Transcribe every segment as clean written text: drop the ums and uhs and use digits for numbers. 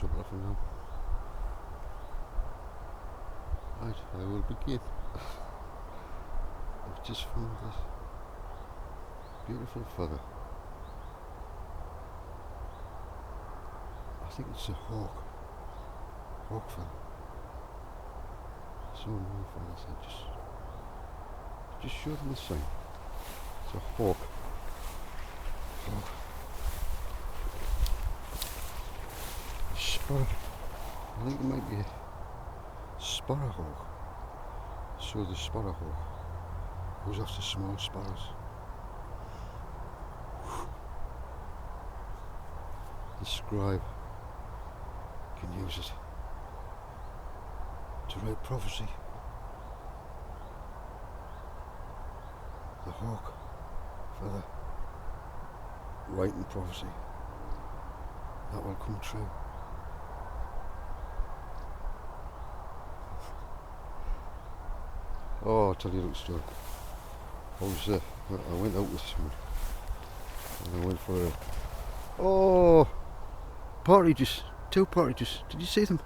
stop laughing now. Right, I will begin. I've just found this beautiful feather. I think it's a hawk feather. So no feathers, I just showed them the sign. It's a hawk. Sparrow. I think it might be a sparrowhawk. So the sparrowhawk goes after small sparrows. The scribe can use it to write prophecy. The hawk feather writing prophecy that will come true. Oh, I'll tell you a little story. I went out with someone and I went for partridges, 2 partridges. Did you see them?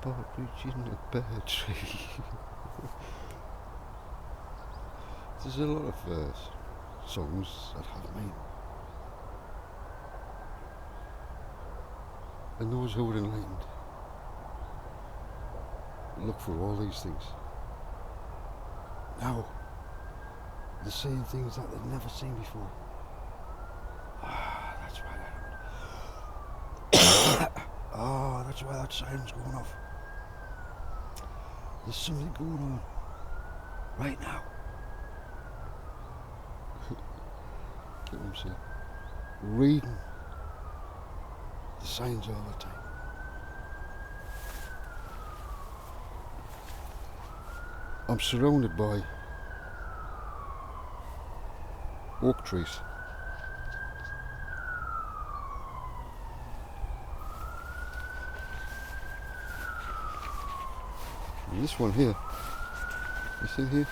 Partridge in a pear tree. There's a lot of songs that have meaning. And those who are enlightened look for all these things. Now, they're saying things that they've never seen before. That's why that's why that siren's going off. There's something going on right now. Get what I'm saying? Reading the signs all the time. I'm surrounded by oak trees. And this one here, you see here?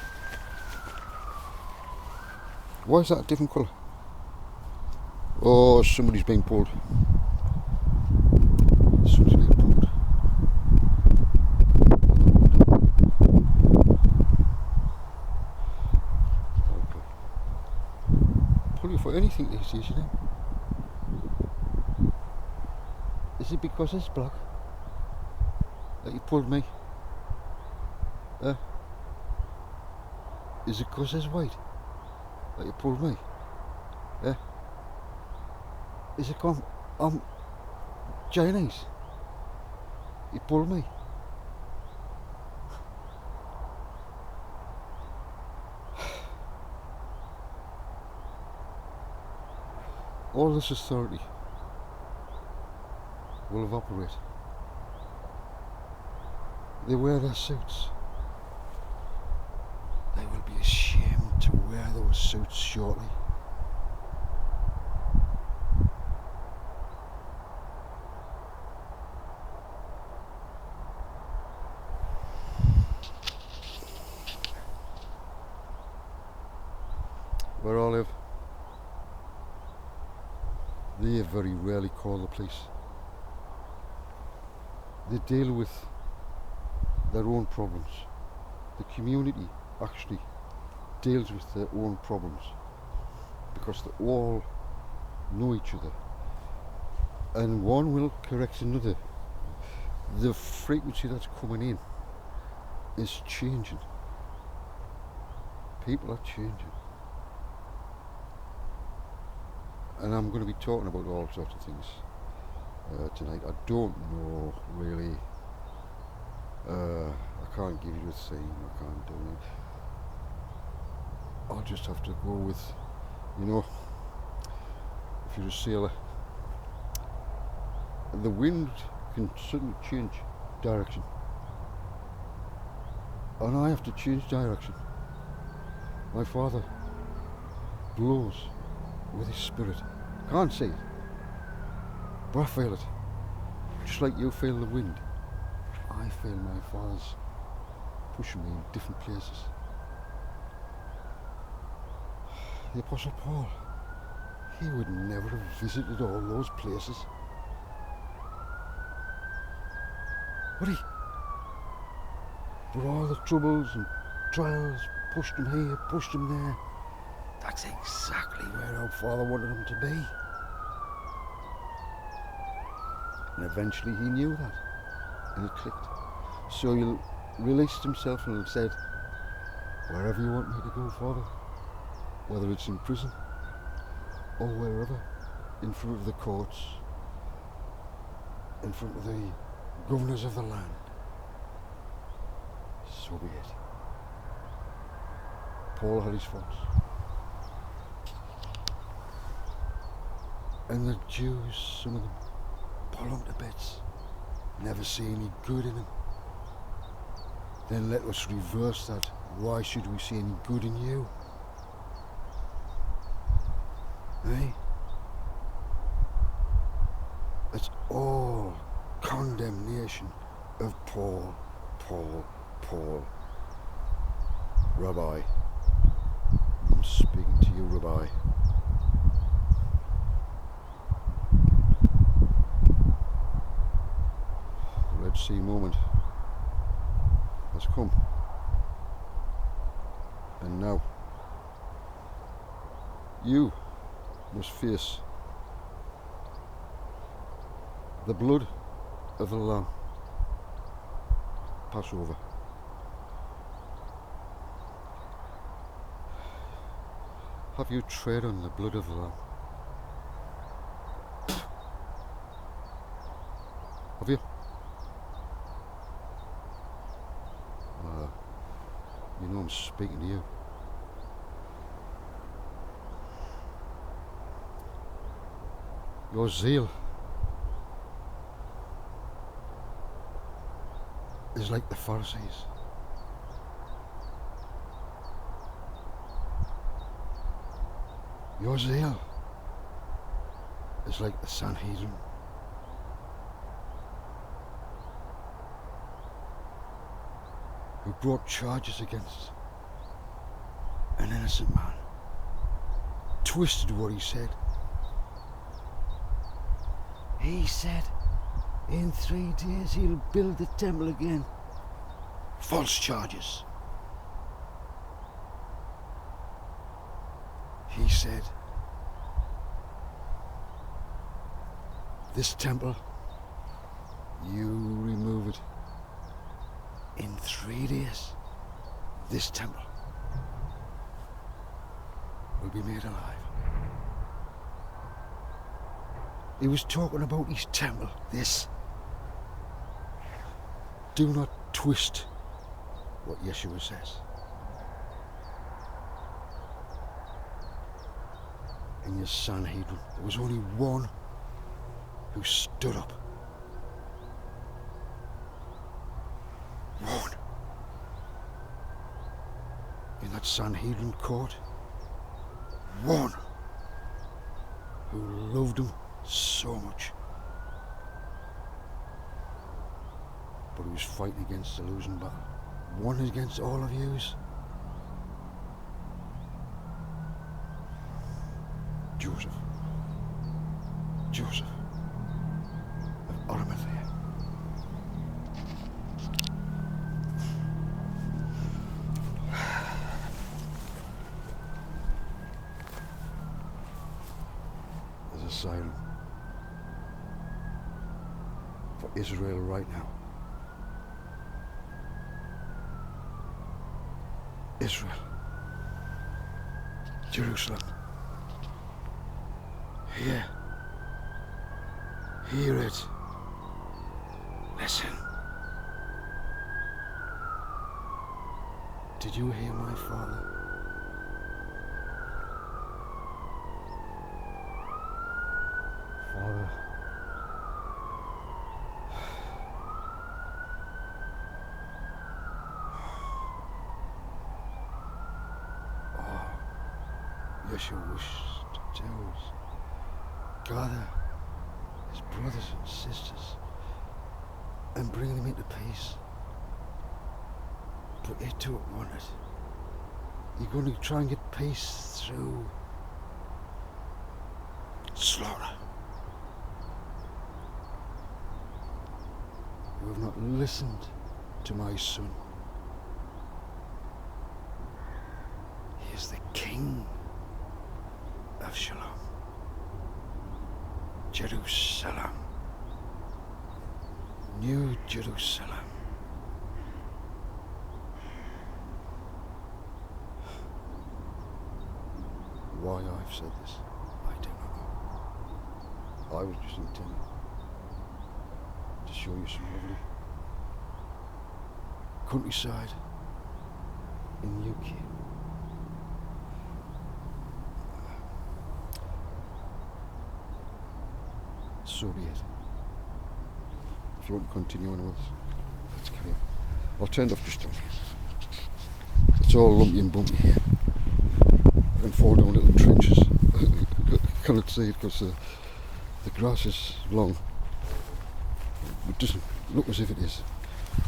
Why is that a different colour? Oh, somebody's being pulled. Somebody's being pulled. Okay. Pull you for anything these days, you know? Is it because it's black that you pulled me? Is it because it's white that you pulled me? Is it because I'm Chinese? You pulled me? All this authority will evaporate. They wear their suits. They will be ashamed to wear those suits shortly. Where I live, they very rarely call the police. They deal with their own problems. The community actually deals with their own problems because they all know each other and one will correct another. The frequency that's coming in is changing. People are changing. And I'm going to be talking about all sorts of things tonight. I don't know really. I can't give you a theme. I can't do it. I'll just have to go with, if you're a sailor, the wind can suddenly change direction, and I have to change direction. My father blows with his spirit. Can't see it, but I feel it. Just like you feel the wind, I feel my father's pushing me in different places. The Apostle Paul, he would never have visited all those places. Would he? But all the troubles and trials pushed him here, pushed him there. That's exactly where our Father wanted him to be. And eventually he knew that, and it clicked. So he released himself and said, wherever you want me to go, Father, whether it's in prison or wherever, in front of the courts, in front of the governors of the land, so be it. Paul had his faults. And the Jews, some of them, pull him to bits, never see any good in him. Then let us reverse that. Why should we see any good in you? Eh? It's all condemnation of Paul, Paul, Paul. Rabbi, I'm speaking to you, Rabbi. The Red Sea moment has come. And now, you must face the blood of the Lamb. Passover. Have you tread on the blood of the Lamb? Have you? You know I'm speaking to you. Your zeal is like the Pharisees. Your zeal is like the Sanhedrin. Who brought charges against an innocent man, twisted what he said. He said in 3 days he'll build the temple again. False charges. He said, this temple, you remove it. In 3 days, this temple will be made alive. He was talking about his temple, this. Do not twist what Yeshua says. In your Sanhedrin, there was only one who stood up. One. In that Sanhedrin court, one who loved him so much. But he was fighting against a losing battle. One against all of yous. Joseph of Arimathea. There's a siren for Israel right now. Israel, Jerusalem. Hear it. Listen. Did you hear my Father? Father. Yeshua wished to do is gather his brothers and sisters and bring them into peace. But they don't want it. You're going to try and get peace through slaughter. You have not listened to my son. He is the King of Shalom. Jerusalem. New Jerusalem. Why I've said this, I do not know. I was just intending to show you some lovely countryside in the UK. So be it. If you want to continue on with us, let's carry on. I'll turn it off just down here. It's all lumpy and bumpy here. I can fall down little trenches. I cannot see it because the grass is long. It doesn't look as if it is,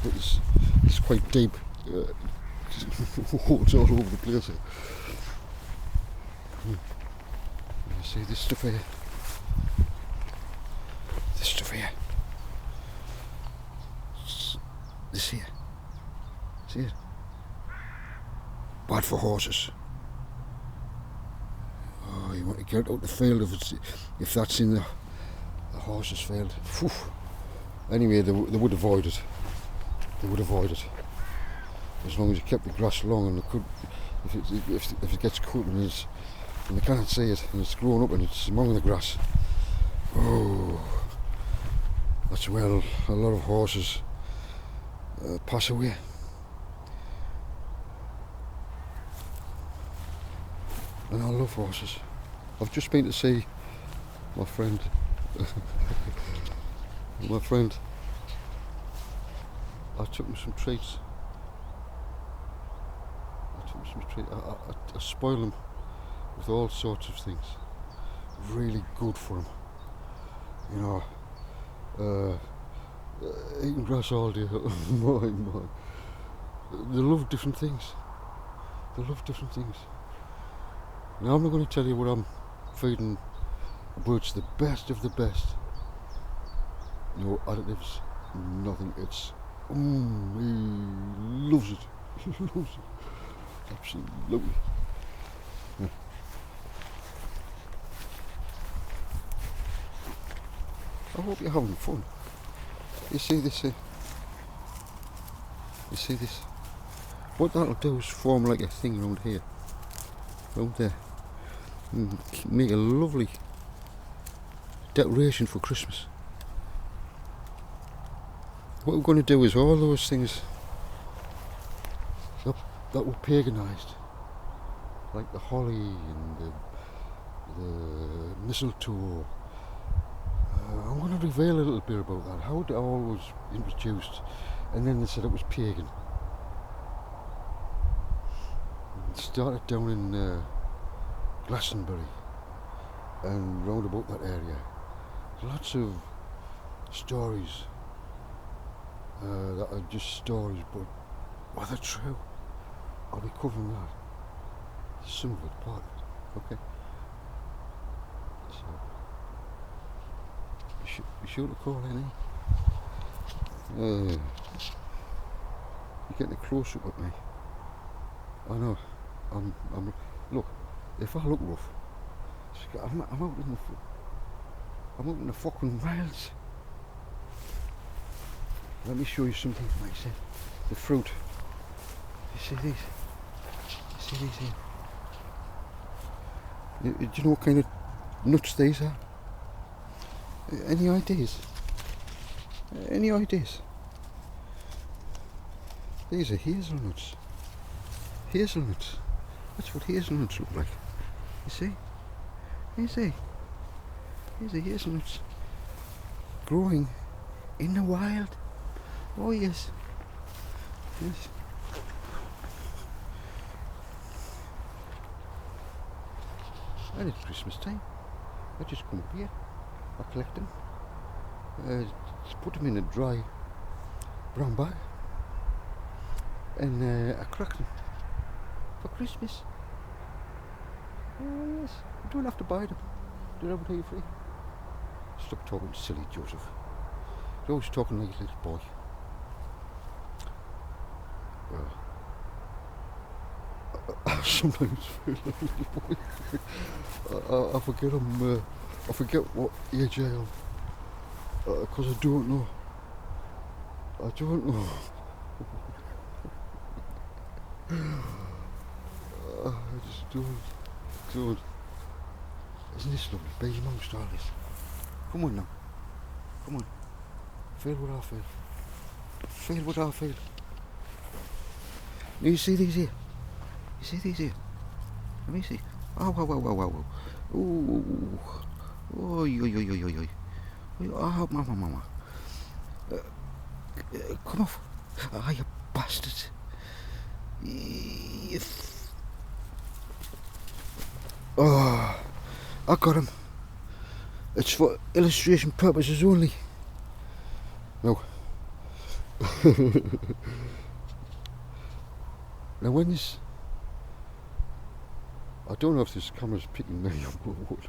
but it's quite deep. It's all over the place here. You see this stuff here? This stuff here. This here. See it? Bad for horses. Oh, you want to get out the field if that's in the horse's field. Whew. Anyway, they would avoid it. They would avoid it. As long as you kept the grass long, and if it gets cut and they can't see it and it's grown up and it's among the grass. Oh, that's where a lot of horses pass away. And I love horses. I've just been to see my friend. My friend. I took him some treats. I spoil him with all sorts of things. Really good for him. You know, eating grass all day. my. They love different things. They love different things. Now I'm not going to tell you what I'm feeding birds, the best of the best. No additives, nothing. It's he loves it. He loves it. Absolutely. Yeah. I hope you're having fun. You see this here? You see this? What that'll do is form like a thing around here. Around there. And make a lovely decoration for Christmas. What we're going to do is all those things that were paganised, like the holly and the mistletoe. I'm going to reveal a little bit about that, how it all was introduced, and then they said it was pagan. It started down in Glastonbury and round about that area. Lots of stories that are just stories, but whether true, I'll be covering that. Some of it, part of it, okay? So, you sure to call in, eh? You're getting a close up at me. I know. I'm. Look, if I look rough, I'm out in the fucking wilds. Let me show you something, like I said. The fruit. You see these? You see these here? Do you know what kind of nuts these are? Any ideas? Any ideas? These are hazelnuts. Hazelnuts. That's what hazelnuts look like. You see? You see? These are hazelnuts. Growing in the wild. Oh yes. Yes. And it's Christmas time. I just come up here. I collect them. Just put them in a dry brown bag. And I crack them for Christmas. Oh yes. You don't have to buy them. Did I ever tell you free? Stop talking silly, Joseph. You're always talking like a little boy. Well, I sometimes feel like a little boy. I forget I forget what age I am. Because I don't know. I don't know. I just don't. Isn't this lovely? Being amongst all this. Come on now. Come on. Feel what I feel. Feel what I feel. Now you see these here? You see these here? Let me see. Oh, wow, wow, wow, wow, wow. Ooh. Oi, oi, oi, oi, oi, oi. Oh, mama. Come off. Ah, you bastards. Oh, I got him. It's for illustration purposes only. No. Now when this... I don't know if this camera's picking me up or what.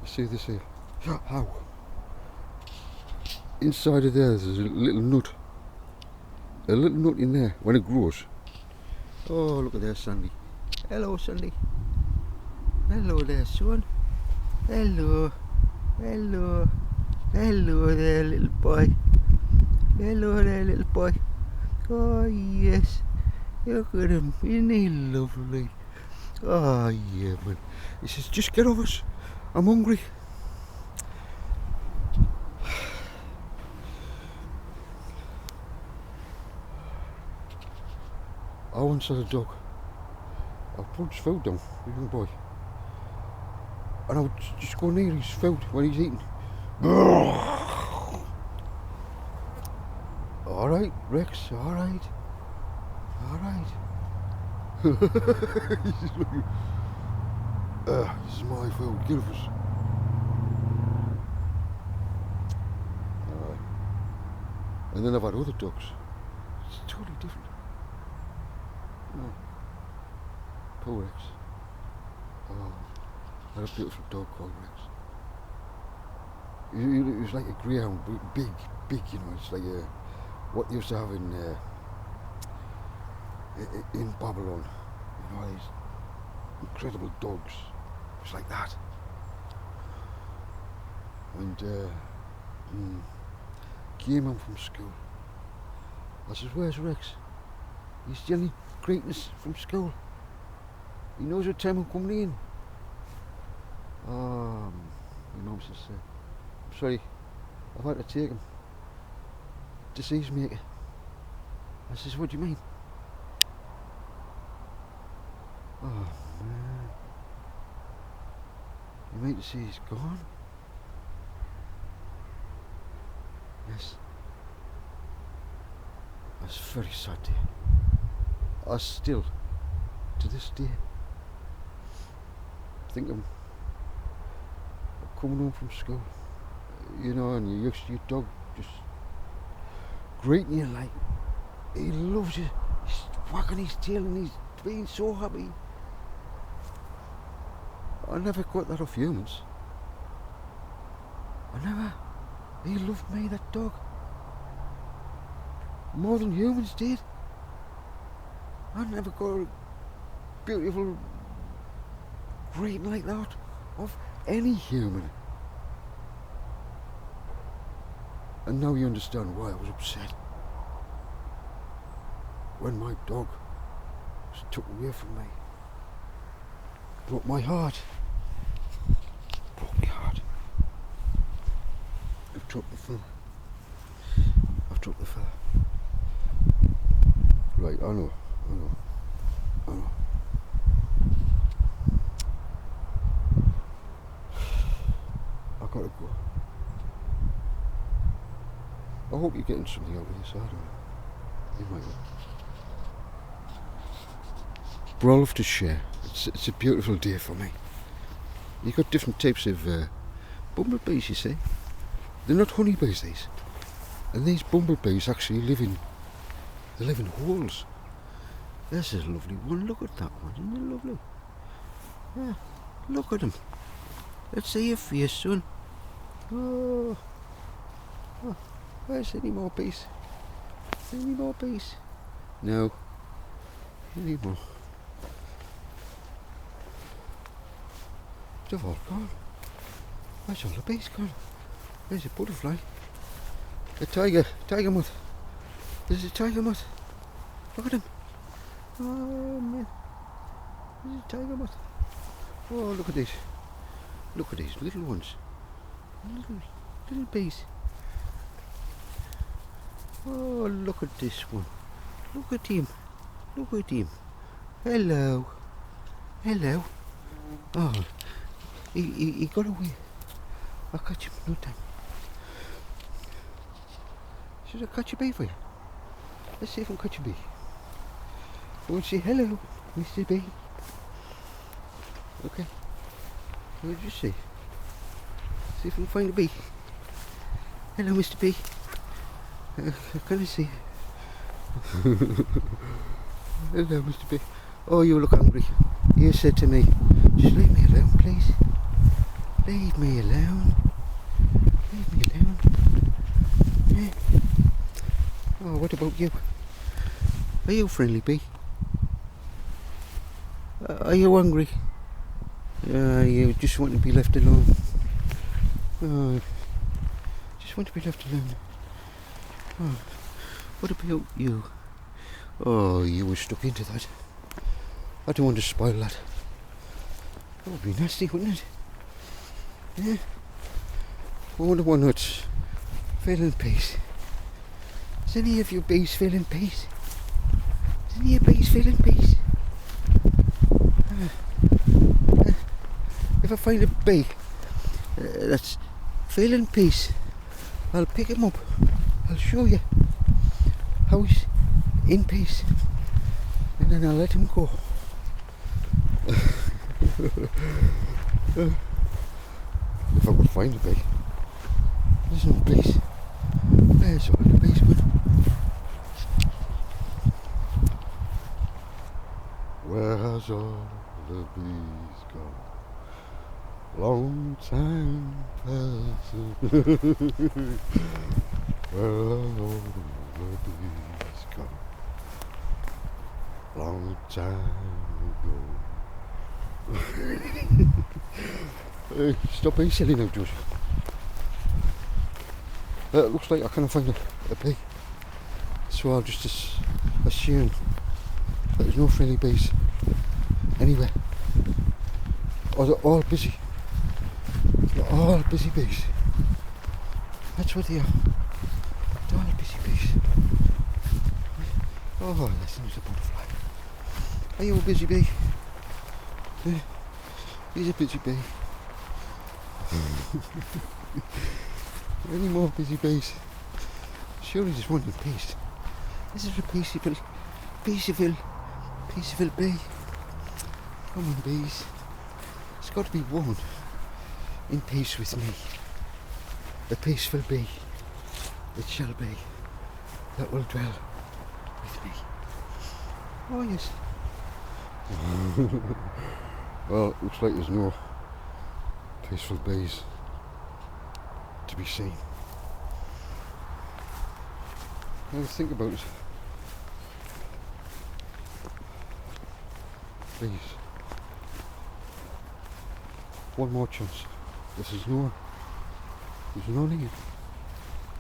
You see this here? How? Inside of there, there's a little nut. A little nut in there when it grows. Oh, look at there, Sandy. Hello, Sandy. Hello there, son. Hello. Hello. Hello there, little boy. Hello there, little boy. Oh, yes. Look at him. Isn't he lovely? Oh, yeah, man. He says, just get off us. I'm hungry. I once had a dog. I put his food down, a young boy. And I would just go near his food when he's eating. Alright, Rex, alright. Alright. This is my food, give us. And then I've had other dogs. It's totally different. No. Poor Rex. Oh, I had a beautiful dog called Rex. He was like a greyhound, big, you know. It's like what they used to have in Babylon. You know, these incredible dogs. It was like that. And came home from school. I said, where's Rex? He's the only greatness from school. He knows what time I'm coming in. My mum says, I'm sorry, I've had to take him. Disease maker. I says, what do you mean? Oh man. You mean to say he's gone? Yes. That's very sad day. I still, to this day, think I'm coming home from school, you know, and you're used to your dog just greeting you like he loves you. He's wagging his tail and he's being so happy. I never got that off humans. I never. He loved me, that dog. More than humans did. I never got a beautiful greeting like that of any human. And now you understand why I was upset when my dog was took away from me. Broke my heart. Broke my heart. I've dropped the feather. I've dropped the feather. Right, I know. I've got to go. I hope you're getting something out of this, I don't know. You might not. We're all have to share. It's a beautiful day for me. You've got different types of bumblebees, you see. They're not honeybees, these. And these bumblebees actually live in holes. This is a lovely one. Look at that one. Isn't it lovely? Yeah. Look at him. Let's see your face, son. Oh. Oh. Where's any more bees? Any more bees? No. Any more? They've all gone. Where's all the bees gone? There's a butterfly. A tiger moth. There's a tiger moth. Look at him. Oh man. There's a tiger moth. Oh, look at these. Look at these little ones. Little bees. Oh, look at this one. Look at him. Look at him. Hello. Hello. Oh, he got away. I'll catch him no time. Should I catch a bee for you? Let's see if I can catch a bee. I want to say hello, Mr. Bee. Okay. What did you say? See if I can find a bee. Hello, Mr. Bee. Can I see? Hello, Mr. Bee. Oh, you look hungry. You said to me, just leave me alone, please. Leave me alone. Leave me alone. Yeah. Oh, what about you? Are you a friendly bee? Are you hungry? You just want to be left alone. Just want to be left alone. Oh, what about you? Oh, you were stuck into that. I don't want to spoil that. That would be nasty, wouldn't it? Yeah. I wonder why not feeling peace. Is any of your bees feeling peace? Is any of your bees feeling peace? If I find a bee that's feeling peace, I'll pick him up. I'll show you how he's in peace, and then I'll let him go. If I could find a bee. There's no bees. Where's all the bees gone? Where has all the bees gone? Long time passing. Where have all the bees gone? Long time ago. Hey, stop being silly now, Josh. It looks like I can't find a bee, so I'll just assume that there's no friendly bees anywhere. Or they're all busy. They're all busy bees. That's what they are. They're all busy bees. Oh, listen, there's a butterfly. Are you a busy bee? Yeah. He's a busy bee. Any more busy bees? Surely there's one in peace. This is a peaceful bee. Come on, bees. It's got to be one in peace with me. A peaceful bee it shall be that will dwell with me. Oh yes. Well, it looks like there's no peaceful bees to be seen. Now think about it. Bees. One more chance. If there's no need,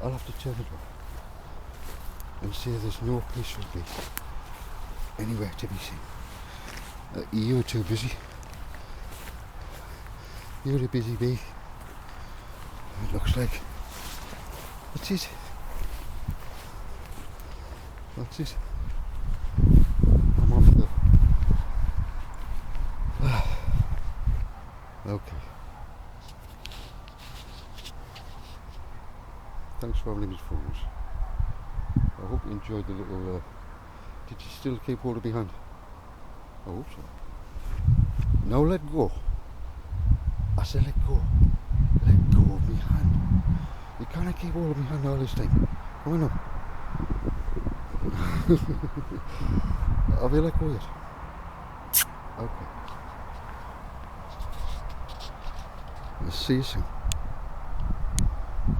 I'll have to tell it and say there's no peaceful bees anywhere to be seen. You're too busy. You're a busy bee. It looks like that's it. That's it. I'm off the. Okay. Thanks for having me, fools. I hope you enjoyed the little. Did you still keep hold of my hand? I hope so. Now let go. I said let go. Let go of my hand. You can't keep hold of my hand all this time. Come on now. Have you let go yet? Okay. The ceasing.